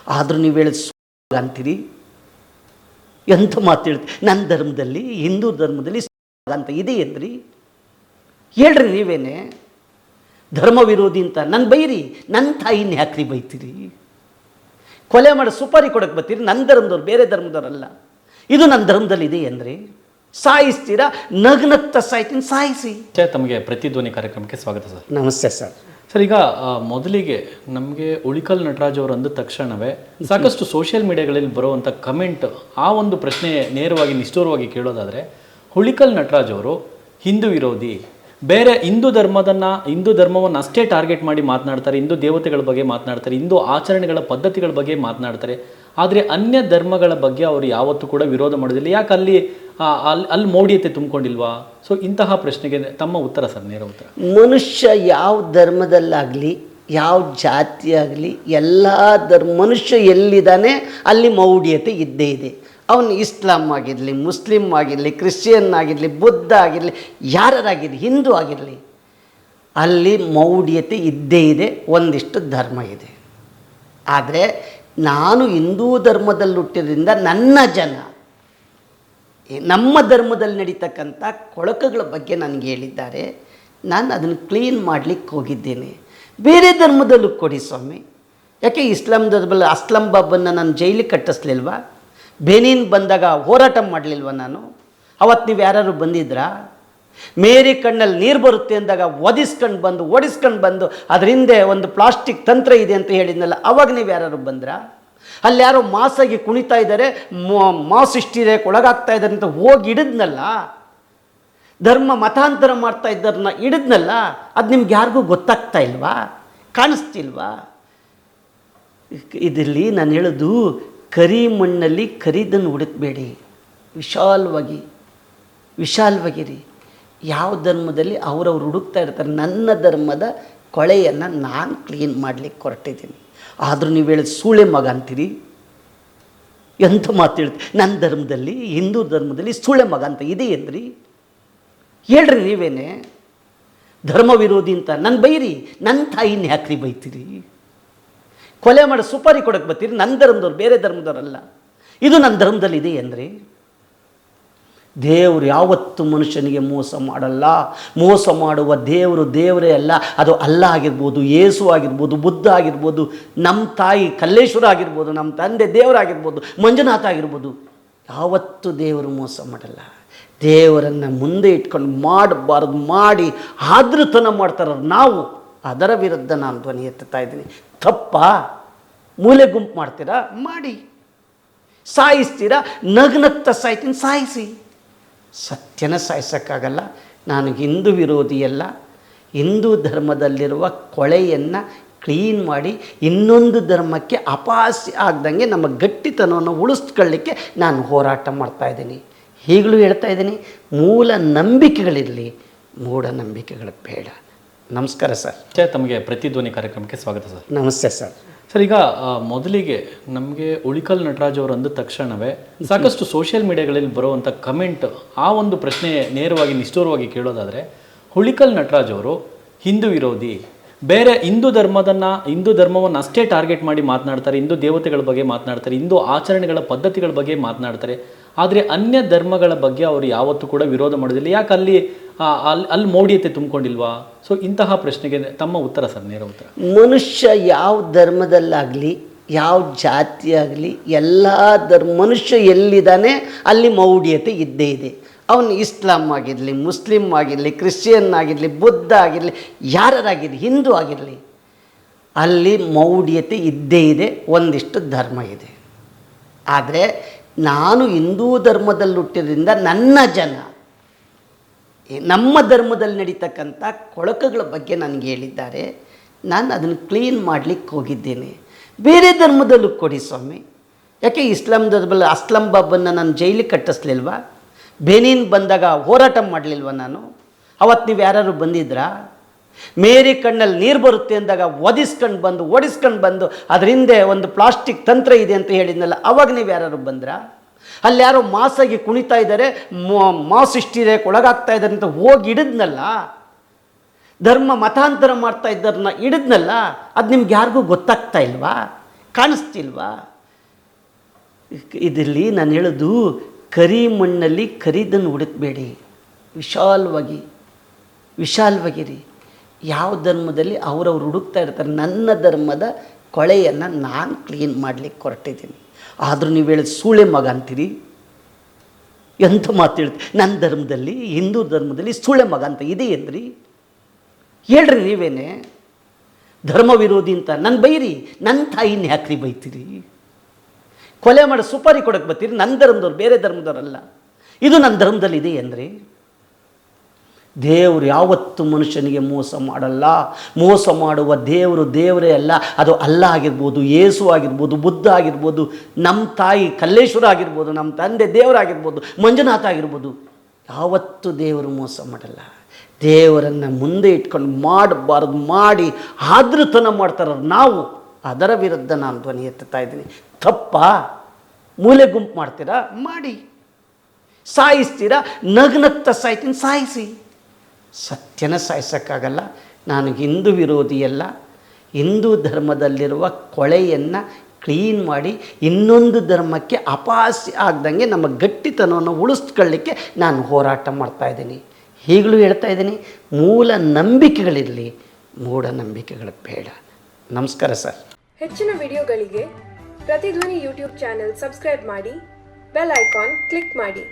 ಆದರೂ ನೀವು ಹೇಳೋದು ಅಂತೀರಿ. ಎಂಥ ಮಾತು ಹೇಳ್ತೀರಿ? ನನ್ನ ಧರ್ಮದಲ್ಲಿ, ಹಿಂದೂ ಧರ್ಮದಲ್ಲಿ ಅಂತ ಇದೆ ಅಂದ್ರಿ. ಹೇಳ್ರಿ ನೀವೇನೆ. ಧರ್ಮ ವಿರೋಧಿ ಅಂತ ನನ್ನ ಬೈರಿ, ನನ್ನ ತಾಯಿನ ಯಾಕ್ರಿ ಬೈತೀರಿ? ಕೊಲೆ ಮಾಡಿ ಸುಪಾರಿ ಕೊಡಕ್ಕೆ ಬರ್ತೀರಿ. ನನ್ನ ಧರ್ಮದವ್ರು, ಬೇರೆ ಧರ್ಮದವರಲ್ಲ. ಇದು ನನ್ನ ಧರ್ಮದಲ್ಲಿ ಇದೆ ಅಂದರೆ ಸಾಯಿಸ್ತೀರಾ? ನಗ್ನಗ್ತಾ ಸಾಯ್ತೀನಿ, ಸಾಯಿಸಿ. ತಮಗೆ ಪ್ರತಿಧ್ವನಿ ಕಾರ್ಯಕ್ರಮಕ್ಕೆ ಸ್ವಾಗತ ಸರ್. ನಮಸ್ತೆ ಸರ್. ಸರ್, ಈಗ ಮೊದಲಿಗೆ ನಮಗೆ ಉಳಿಕಲ್ ನಟರಾಜ್ ಅವರು ಅಂದ ತಕ್ಷಣವೇ ಸಾಕಷ್ಟು ಸೋಷಿಯಲ್ ಮೀಡಿಯಾಗಳಲ್ಲಿ ಬರುವಂಥ ಕಮೆಂಟ್, ಆ ಒಂದು ಪ್ರಶ್ನೆ ನೇರವಾಗಿ ನಿಷ್ಠೂರವಾಗಿ ಕೇಳೋದಾದರೆ, ಉಳಿಕಲ್ ನಟರಾಜ್ ಅವರು ಹಿಂದೂ ವಿರೋಧಿ, ಬೇರೆ ಹಿಂದೂ ಧರ್ಮವನ್ನು ಅಷ್ಟೇ ಟಾರ್ಗೆಟ್ ಮಾಡಿ ಮಾತನಾಡ್ತಾರೆ, ಹಿಂದೂ ದೇವತೆಗಳ ಬಗ್ಗೆ ಮಾತನಾಡ್ತಾರೆ, ಹಿಂದೂ ಆಚರಣೆಗಳ ಪದ್ಧತಿಗಳ ಬಗ್ಗೆ ಮಾತನಾಡ್ತಾರೆ. ಆದರೆ ಅನ್ಯ ಧರ್ಮಗಳ ಬಗ್ಗೆ ಅವರು ಯಾವತ್ತೂ ಕೂಡ ವಿರೋಧ ಮಾಡೋದಿಲ್ಲ. ಯಾಕೆ ಅಲ್ಲಿ ಮೌಢ್ಯತೆ ತುಂಬಿಕೊಂಡಿಲ್ವಾ? ಸೊ ಇಂತಹ ಪ್ರಶ್ನೆಗೆ ತಮ್ಮ ಉತ್ತರ ಸರ್, ನೇರ ಉತ್ತರ. ಮನುಷ್ಯ ಯಾವ ಧರ್ಮದಲ್ಲಾಗಲಿ, ಯಾವ ಜಾತಿ ಆಗಲಿ, ಎಲ್ಲ ಮನುಷ್ಯ ಎಲ್ಲಿದ್ದಾನೆ ಅಲ್ಲಿ ಮೌಢ್ಯತೆ ಇದ್ದೇ ಇದೆ. ಅವನು ಇಸ್ಲಾಂ ಆಗಿರಲಿ, ಮುಸ್ಲಿಂ ಆಗಿರಲಿ, ಕ್ರಿಶ್ಚಿಯನ್ ಆಗಿರಲಿ, ಬುದ್ಧ ಆಗಿರಲಿ, ಯಾರಾಗಿರಲಿ, ಹಿಂದೂ ಆಗಿರಲಿ, ಅಲ್ಲಿ ಮೌಢ್ಯತೆ ಇದ್ದೇ ಇದೆ. ಒಂದಿಷ್ಟು ಧರ್ಮ ಇದೆ. ಆದರೆ ನಾನು ಹಿಂದೂ ಧರ್ಮದಲ್ಲಿ ಹುಟ್ಟಿದ್ರಿಂದ ನನ್ನ ಜನ ನಮ್ಮ ಧರ್ಮದಲ್ಲಿ ನಡೀತಕ್ಕಂಥ ಕೊಳಕುಗಳ ಬಗ್ಗೆ ನನಗೆ ಹೇಳಿದ್ದಾರೆ. ನಾನು ಅದನ್ನು ಕ್ಲೀನ್ ಮಾಡಲಿಕ್ಕೆ ಹೋಗಿದ್ದೇನೆ. ಬೇರೆ ಧರ್ಮದಲ್ಲೂ ಕೊಡಿ ಸ್ವಾಮಿ. ಯಾಕೆ ಇಸ್ಲಾಂ ಧರ್ಮದಲ್ಲಿ ಅಸ್ಲಂ ಬಾಬನ್ನ ನಾನು ಜೈಲಿಗೆ ಕಟ್ಟಿಸ್ಲಿಲ್ವಾ? ಬೆನಿನ್ ಬಂದಾಗ ಹೋರಾಟ ಮಾಡಲಿಲ್ವ ನಾನು? ಅವತ್ತು ನೀವು ಯಾರು ಬಂದಿದ್ರಾ? ಮೇರಿ ಕಣ್ಣಲ್ಲಿ ನೀರು ಬರುತ್ತೆ ಅಂದಾಗ ಓಡಿಸ್ಕೊಂಡು ಬಂದು ಅದ್ರ ಹಿಂದೆ ಒಂದು ಪ್ಲಾಸ್ಟಿಕ್ ತಂತ್ರ ಇದೆ ಅಂತ ಹೇಳಿದ್ನಲ್ಲ, ಅವಾಗ ನೀವು ಯಾರು ಬಂದ್ರಾ? ಅಲ್ಲಿ ಯಾರೋ ಮಾಸಾಗಿ ಕುಣಿತಾ ಇದ್ದಾರೆ, ಮಾಸ್ ಇಷ್ಟಿದೆ, ಒಳಗಾಗ್ತಾ ಇದ್ದಾರೆ ಅಂತ ಹೋಗಿ ಹಿಡಿದ್ನಲ್ಲ. ಧರ್ಮ ಮತಾಂತರ ಮಾಡ್ತಾ ಇದ್ದಾರನ್ನ ಹಿಡಿದ್ನಲ್ಲ, ಅದು ನಿಮ್ಗೆ ಯಾರಿಗೂ ಗೊತ್ತಾಗ್ತಾ ಇಲ್ವಾ? ಕಾಣಿಸ್ತಿಲ್ವಾ? ಇದರಲ್ಲಿ ನಾನು ಹೇಳೋದು, ಕರಿ ಮಣ್ಣಲ್ಲಿ ಕರಿದನ್ನು ಹುಡುಕಬೇಡಿ, ವಿಶಾಲವಾಗಿರಿ. ಯಾವ ಧರ್ಮದಲ್ಲಿ ಅವರವ್ರು ಹುಡುಕ್ತಾ ಇರ್ತಾರೆ. ನನ್ನ ಧರ್ಮದ ಕೊಳೆಯನ್ನು ನಾನು ಕ್ಲೀನ್ ಮಾಡಲಿಕ್ಕೆ ಹೊರಟಿದ್ದೀನಿ. ಆದರೂ ನೀವು ಹೇಳೋದು ಸೂಳೆ ಮಗ ಅಂತೀರಿ. ಎಂಥ ಮಾತು ಹೇಳ್ತೀರಿ? ನನ್ನ ಧರ್ಮದಲ್ಲಿ, ಹಿಂದೂ ಧರ್ಮದಲ್ಲಿ ಸೂಳೆ ಮಗ ಅಂತ ಇದೆ ಅಂದ್ರಿ. ಹೇಳ್ರಿ ನೀವೇನೆ. ಧರ್ಮ ವಿರೋಧಿ ಅಂತ ನನ್ನ ಬೈರಿ, ನನ್ನ ತಾಯಿನ ಯಾಕ್ರಿ ಬೈತೀರಿ? ಕೊಲೆ ಮಾಡಿ ಸುಪಾರಿ ಕೊಡಕ್ಕೆ ಬರ್ತೀರಿ. ನನ್ನ ಧರ್ಮದವ್ರು, ಬೇರೆ ಧರ್ಮದವರಲ್ಲ. ಇದು ನನ್ನ ಧರ್ಮದಲ್ಲಿ ಇದೆ ಅಂದರೆ ದೇವರು ಯಾವತ್ತೂ ಮನುಷ್ಯನಿಗೆ ಮೋಸ ಮಾಡಲ್ಲ. ಮೋಸ ಮಾಡುವ ದೇವರೇ ಅಲ್ಲ. ಅದು ಅಲ್ಲ ಆಗಿರ್ಬೋದು, ಯೇಸು ಆಗಿರ್ಬೋದು, ಬುದ್ಧ ಆಗಿರ್ಬೋದು, ನಮ್ಮ ತಾಯಿ ಕಲ್ಲೇಶ್ವರ ಆಗಿರ್ಬೋದು, ನಮ್ಮ ತಂದೆ ದೇವರಾಗಿರ್ಬೋದು, ಮಂಜುನಾಥ ಆಗಿರ್ಬೋದು. ಯಾವತ್ತೂ ದೇವರು ಮೋಸ ಮಾಡಲ್ಲ. ದೇವರನ್ನು ಮುಂದೆ ಇಟ್ಕೊಂಡು ಮಾಡಬಾರ್ದು ಮಾಡಿ ಆದೃತನ ಮಾಡ್ತಾರ ನಾವು. ಅದರ ವಿರುದ್ಧ ನಾನು ಧ್ವನಿ ಎತ್ತುತ್ತಾ ಇದ್ದೀನಿ. ತಪ್ಪಾ? ಮೂಲೆ ಗುಂಪು ಮಾಡ್ತೀರಾ? ಮಾಡಿ. ಸಾಯಿಸ್ತೀರಾ? ನಗ್ನಗ್ತಾ ಸಾಯ್ತೀನಿ, ಸಾಯಿಸಿ. ಸತ್ಯನ ಸಾಯಿಸೋಕ್ಕಾಗಲ್ಲ. ನಾನು ಹಿಂದೂ ವಿರೋಧಿಯಲ್ಲ. ಹಿಂದೂ ಧರ್ಮದಲ್ಲಿರುವ ಕೊಳೆಯನ್ನು ಕ್ಲೀನ್ ಮಾಡಿ ಇನ್ನೊಂದು ಧರ್ಮಕ್ಕೆ ಅಪಹಾಸ್ಯ ಆಗ್ದಂಗೆ ನಮ್ಮ ಗಟ್ಟಿತನವನ್ನು ಉಳಿಸ್ಕೊಳ್ಳಿಕ್ಕೆ ನಾನು ಹೋರಾಟ ಮಾಡ್ತಾಯಿದ್ದೀನಿ. ಈಗಲೂ ಹೇಳ್ತಾ ಇದ್ದೀನಿ, ಮೂಲ ನಂಬಿಕೆಗಳಿರಲಿ, ಮೂಢನಂಬಿಕೆಗಳು ಬೇಡ. ನಮಸ್ಕಾರ ಸರ್. ತಮಗೆ ಪ್ರತಿಧ್ವನಿ ಕಾರ್ಯಕ್ರಮಕ್ಕೆ ಸ್ವಾಗತ ಸರ್. ನಮಸ್ತೆ ಸರ್. ಸರ್, ಈಗ ಮೊದಲಿಗೆ ನಮಗೆ ಉಳಿಕಲ್ ನಟರಾಜ್ ಅವರು ಅಂದ ತಕ್ಷಣವೇ ಸಾಕಷ್ಟು ಸೋಷಿಯಲ್ ಮೀಡಿಯಾಗಳಲ್ಲಿ ಬರುವಂಥ ಕಮೆಂಟ್, ಆ ಒಂದು ಪ್ರಶ್ನೆ ನೇರವಾಗಿ ನಿಷ್ಠೂರವಾಗಿ ಕೇಳೋದಾದರೆ, ಉಳಿಕಲ್ ನಟರಾಜ್ ಅವರು ಹಿಂದೂ ವಿರೋಧಿ, ಬೇರೆ ಹಿಂದೂ ಧರ್ಮವನ್ನು ಅಷ್ಟೇ ಟಾರ್ಗೆಟ್ ಮಾಡಿ ಮಾತನಾಡ್ತಾರೆ, ಹಿಂದೂ ದೇವತೆಗಳ ಬಗ್ಗೆ ಮಾತನಾಡ್ತಾರೆ, ಹಿಂದೂ ಆಚರಣೆಗಳ ಪದ್ಧತಿಗಳ ಬಗ್ಗೆ ಮಾತನಾಡ್ತಾರೆ. ಆದರೆ ಅನ್ಯ ಧರ್ಮಗಳ ಬಗ್ಗೆ ಅವರು ಯಾವತ್ತೂ ಕೂಡ ವಿರೋಧ ಮಾಡೋದಿಲ್ಲ. ಯಾಕೆ ಅಲ್ಲಿ ಮೌಢ್ಯತೆ ತುಂಬಿಕೊಂಡಿಲ್ವಾ? ಸೊ ಇಂತಹ ಪ್ರಶ್ನೆಗೆ ತಮ್ಮ ಉತ್ತರ ಸರ್, ನೇರ ಉತ್ತರ. ಮನುಷ್ಯ ಯಾವ ಧರ್ಮದಲ್ಲಾಗಲಿ, ಯಾವ ಜಾತಿ ಆಗಲಿ, ಎಲ್ಲ ಮನುಷ್ಯ ಎಲ್ಲಿದ್ದಾನೆ ಅಲ್ಲಿ ಮೌಢ್ಯತೆ ಇದ್ದೇ ಇದೆ. ಅವನು ಇಸ್ಲಾಂ ಆಗಿರಲಿ, ಮುಸ್ಲಿಂ ಆಗಿರಲಿ, ಕ್ರಿಶ್ಚಿಯನ್ ಆಗಿರಲಿ, ಬುದ್ಧ ಆಗಿರಲಿ, ಯಾರಾಗಿರಲಿ, ಹಿಂದೂ ಆಗಿರಲಿ, ಅಲ್ಲಿ ಮೌಢ್ಯತೆ ಇದ್ದೇ ಇದೆ. ಒಂದಿಷ್ಟು ಧರ್ಮ ಇದೆ. ಆದರೆ ನಾನು ಹಿಂದೂ ಧರ್ಮದಲ್ಲಿ ಹುಟ್ಟಿದ್ರಿಂದ ನನ್ನ ಜನ ನಮ್ಮ ಧರ್ಮದಲ್ಲಿ ನಡೀತಕ್ಕಂಥ ಕೊಳಕುಗಳ ಬಗ್ಗೆ ನನಗೆ ಹೇಳಿದ್ದಾರೆ. ನಾನು ಅದನ್ನು ಕ್ಲೀನ್ ಮಾಡಲಿಕ್ಕೆ ಹೋಗಿದ್ದೇನೆ. ಬೇರೆ ಧರ್ಮದಲ್ಲೂ ಕೊಡಿ ಸ್ವಾಮಿ. ಯಾಕೆ ಇಸ್ಲಾಂ ಧರ್ಮದಲ್ಲಿ ಅಸ್ಲಂ ಬಾಬನ್ನ ನಾನು ಜೈಲಿಗೆ ಕಟ್ಟಿಸ್ಲಿಲ್ವಾ? ಬೆನಿನ್ ಬಂದಾಗ ಹೋರಾಟ ಮಾಡಲಿಲ್ವ ನಾನು? ಅವತ್ತು ನೀವು ಯಾರು ಬಂದಿದ್ರಾ? ಮೇರಿ ಕಣ್ಣಲ್ಲಿ ನೀರು ಬರುತ್ತೆ ಅಂದಾಗ ಓಡಿಸ್ಕೊಂಡು ಬಂದು ಅದ್ರ ಹಿಂದೆ ಒಂದು ಪ್ಲಾಸ್ಟಿಕ್ ತಂತ್ರ ಇದೆ ಅಂತ ಹೇಳಿದ್ನಲ್ಲ, ಅವಾಗ ನೀವು ಯಾರು ಬಂದ್ರಾ? ಅಲ್ಲಿ ಯಾರೋ ಮಾಸಾಗಿ ಕುಣಿತಾ ಇದ್ದಾರೆ, ಮಾಸ್ ಇಷ್ಟಿದೆ, ಒಳಗಾಗ್ತಾ ಇದ್ದಾರೆ ಅಂತ ಹೋಗಿ ಹಿಡಿದ್ನಲ್ಲ. ಧರ್ಮ ಮತಾಂತರ ಮಾಡ್ತಾ ಇದ್ದಾರನ್ನ ಹಿಡಿದ್ನಲ್ಲ, ಅದು ನಿಮ್ಗೆ ಯಾರಿಗೂ ಗೊತ್ತಾಗ್ತಾ ಇಲ್ವಾ? ಕಾಣಿಸ್ತಿಲ್ವಾ? ಇದರಲ್ಲಿ ನಾನು ಹೇಳೋದು, ಕರಿ ಮಣ್ಣಲ್ಲಿ ಕರಿದನ್ನು ಹುಡುಕಬೇಡಿ, ವಿಶಾಲವಾಗಿರಿ. ಯಾವ ಧರ್ಮದಲ್ಲಿ ಅವರವ್ರು ಹುಡುಕ್ತಾ ಇರ್ತಾರೆ. ನನ್ನ ಧರ್ಮದ ಕೊಳೆಯನ್ನು ನಾನು ಕ್ಲೀನ್ ಮಾಡಲಿಕ್ಕೆ ಹೊರಟಿದ್ದೀನಿ. ಆದರೂ ನೀವು ಹೇಳೋದು ಸೂಳೆ ಮಗ ಅಂತೀರಿ. ಎಂಥ ಮಾತು ಹೇಳ್ತೀವಿ? ನನ್ನ ಧರ್ಮದಲ್ಲಿ, ಹಿಂದೂ ಧರ್ಮದಲ್ಲಿ ಸೂಳೆ ಮಗ ಅಂತ ಇದೆಯೇನ್ರಿ? ಹೇಳ್ರಿ ನೀವೇನೆ. ಧರ್ಮ ವಿರೋಧಿ ಅಂತ ನನ್ನ ಬೈರಿ, ನನ್ನ ತಾಯಿನ ಯಾಕ್ರಿ ಬೈತೀರಿ? ಕೊಲೆ ಮಾಡಿ ಸುಪಾರಿ ಕೊಡಕ್ಕೆ ಬರ್ತೀರಿ. ನನ್ನ ಧರ್ಮದವ್ರು, ಬೇರೆ ಧರ್ಮದವರಲ್ಲ. ಇದು ನನ್ನ ಧರ್ಮದಲ್ಲಿ ಇದೆ ಏನ್ರಿ? ದೇವರು ಯಾವತ್ತೂ ಮನುಷ್ಯನಿಗೆ ಮೋಸ ಮಾಡಲ್ಲ. ಮೋಸ ಮಾಡುವ ದೇವರು ದೇವರೇ ಅಲ್ಲ. ಅದು ಅಲ್ಲ ಆಗಿರ್ಬೋದು, ಯೇಸು ಆಗಿರ್ಬೋದು, ಬುದ್ಧ ಆಗಿರ್ಬೋದು, ನಮ್ಮ ತಾಯಿ ಕಲ್ಲೇಶ್ವರ ಆಗಿರ್ಬೋದು, ನಮ್ಮ ತಂದೆ ದೇವರಾಗಿರ್ಬೋದು, ಮಂಜುನಾಥ ಆಗಿರ್ಬೋದು. ಯಾವತ್ತೂ ದೇವರು ಮೋಸ ಮಾಡಲ್ಲ. ದೇವರನ್ನು ಮುಂದೆ ಇಟ್ಕೊಂಡು ಮಾಡಬಾರ್ದು ಮಾಡಿ ಆದೃತನ ಮಾಡ್ತಾರ ನಾವು. ಅದರ ವಿರುದ್ಧ ನಾನು ಧ್ವನಿ ಎತ್ತುತ್ತಾ ಇದ್ದೀನಿ. ತಪ್ಪಾ? ಮೂಲೆ ಗುಂಪು ಮಾಡ್ತೀರಾ? ಮಾಡಿ. ಸಾಯಿಸ್ತೀರಾ? ನಗ್ನತ್ತ ಸಾಯ್ತೀನಿ, ಸಾಯಿಸಿ. ಸತ್ಯನ ಸಾಯಿಸೋಕ್ಕಾಗಲ್ಲ. ನಾನು ಹಿಂದೂ ವಿರೋಧಿಯಲ್ಲ. ಹಿಂದೂ ಧರ್ಮದಲ್ಲಿರುವ ಕೊಳೆಯನ್ನು ಕ್ಲೀನ್ ಮಾಡಿ ಇನ್ನೊಂದು ಧರ್ಮಕ್ಕೆ ಅಪಹಾಸ್ಯ ಆಗ್ದಂಗೆ ನಮ್ಮ ಗಟ್ಟಿತನವನ್ನು ಉಳಿಸ್ಕೊಳ್ಳಿಕ್ಕೆ ನಾನು ಹೋರಾಟ ಮಾಡ್ತಾಯಿದ್ದೀನಿ. ಈಗಲೂ ಹೇಳ್ತಾ ಇದ್ದೀನಿ, ಮೂಲ ನಂಬಿಕೆಗಳಿರಲಿ, ಮೂಢನಂಬಿಕೆಗಳು ಬೇಡ. ನಮಸ್ಕಾರ ಸರ್. ಹೆಚ್ಚಿನ ವಿಡಿಯೋಗಳಿಗೆ ಪ್ರತಿಧ್ವನಿ ಯೂಟ್ಯೂಬ್ ಚಾನೆಲ್ ಸಬ್ಸ್ಕ್ರೈಬ್ ಮಾಡಿ, ಬೆಲ್ ಐಕಾನ್ ಕ್ಲಿಕ್ ಮಾಡಿ.